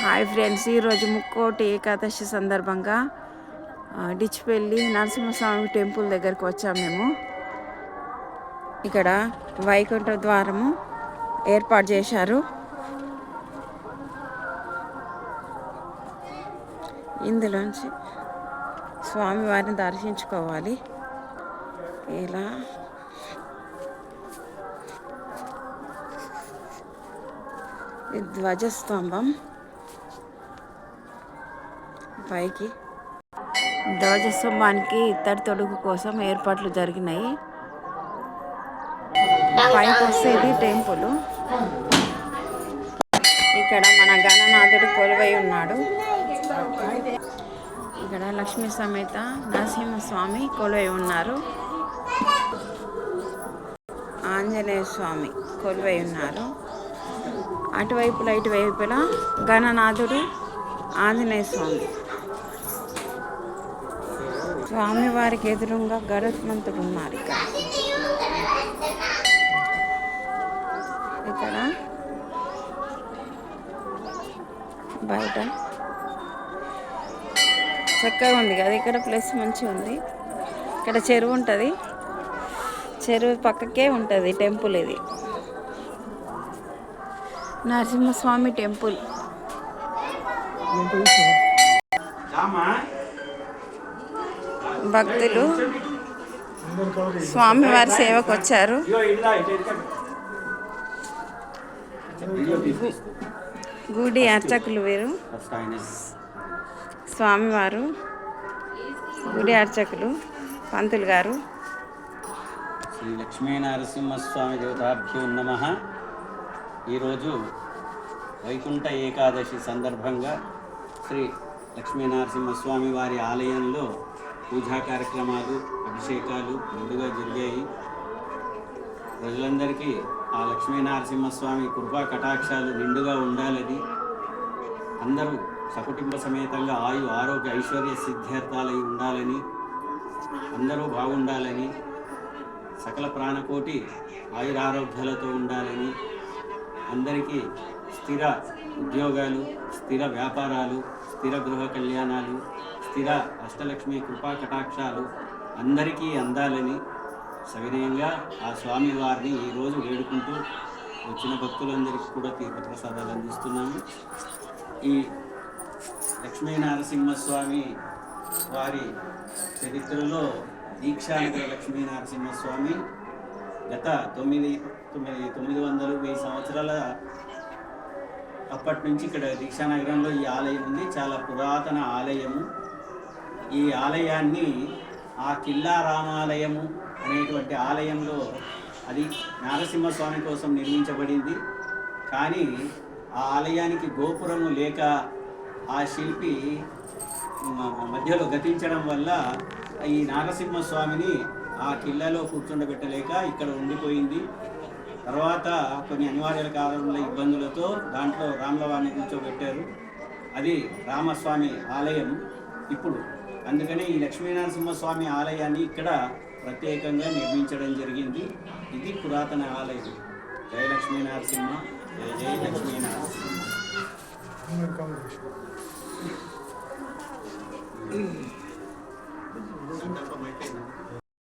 Hi friends, ఈరోజు ముక్కోటి ఏకాదశి సందర్భంగా Dichpalli Narasimhaswamy temple దగ్గరికి వచ్చాము మేము. ఇక్కడ వైకుంఠ ద్వారము ఏర్పాటు చేశారు. ఇందులోంచి స్వామివారిని దర్శించుకోవాలి. ఇలా ధ్వజస్తంభం పైకి ధ్వజస్తంభానికి ఇత్తడి తొడుగు కోసం ఏర్పాట్లు జరిగినాయి. పైకి వస్తే ఇది టెంపుల్. ఇక్కడ మన గణనాథుడు కొలువై ఉన్నాడు. ఇక్కడ లక్ష్మీ సమేత నరసింహస్వామి కొలువై ఉన్నారు. ఆంజనేయ స్వామి కొలువై ఉన్నారు. అటువైపులా ఇటువైపులా గణనాథుడు, ఆంజనేయ స్వామి. స్వామివారికి ఎదురుగా గరుత్మంతుడు ఉన్నారు. ఇక్కడ బయట చక్కగా ఉంది కదా, ఇక్కడ ప్లేస్ మంచిగా ఉంది. ఇక్కడ చెరువు ఉంటుంది. చెరువు పక్కకే ఉంటుంది టెంపుల్. ఇది నరసింహస్వామి టెంపుల్. భక్తులు స్వామివారి సేవకు వచ్చారు. గుడి అర్చకులు వీరు. స్వామివారు గుడి అర్చకులు పంతులు గారు. శ్రీ లక్ష్మీ నరసింహస్వామి దేవతాభ్యో నమః. ఈరోజు వైకుంఠ ఏకాదశి సందర్భంగా శ్రీ లక్ష్మీ నరసింహస్వామి వారి ఆలయంలో పూజా కార్యక్రమాలు, అభిషేకాలు ముందుగా జరిగాయి. ప్రజలందరికీ ఆ లక్ష్మీ నరసింహస్వామి కృపా కటాక్షాలు నిండుగా ఉండాలని, అందరూ సకుటుంబ సమేతంగా ఆయు ఆరోగ్య ఐశ్వర్య సిద్ధార్థాలై ఉండాలని, అందరూ బాగుండాలని, సకల ప్రాణకోటి ఆయురారోగ్యాలతో ఉండాలని, అందరికీ స్థిర ఉద్యోగాలు, స్థిర వ్యాపారాలు, స్థిర గృహ కళ్యాణాలు, స్థిర అష్టలక్ష్మి కృపా కటాక్షాలు అందరికీ అందాలని సవినయంగా ఆ స్వామి వారిని ఈరోజు వేడుకుంటూ వచ్చిన భక్తులందరికీ కూడా తీర్థప్రసాదాలు అందిస్తున్నాము. ఈ లక్ష్మీ నరసింహస్వామి వారి చరిత్రలో దీక్షానగర లక్ష్మీ నరసింహస్వామి గత 900 సంవత్సరాల అప్పటి నుంచి ఇక్కడ దీక్షానగరంలో ఈ ఆలయం ఉంది. చాలా పురాతన ఆలయము. ఈ ఆలయాన్ని ఆ కిల్లా రామాలయము అనేటువంటి ఆలయంలో అది నరసింహస్వామి కోసం నిర్మించబడింది. కానీ ఆ ఆలయానికి గోపురము లేక ఆ శిల్పి మధ్యలో గతించడం వల్ల ఈ నరసింహస్వామిని ఆ కిల్లాలో కూర్చుండబెట్టలేక ఇక్కడ ఉండిపోయింది. తర్వాత కొన్ని అనివార్యాల కారణంలో ఇబ్బందులతో దాంట్లో రాములవారిని కూర్చోబెట్టారు. అది రామస్వామి ఆలయం ఇప్పుడు. అందుకని ఈ లక్ష్మీనరసింహస్వామి ఆలయాన్ని ఇక్కడ ప్రత్యేకంగా నిర్మించడం జరిగింది. ఇది పురాతన ఆలయం. జయ లక్ష్మీ నరసింహ, జయ జయ లక్ష్మీ నరసింహ.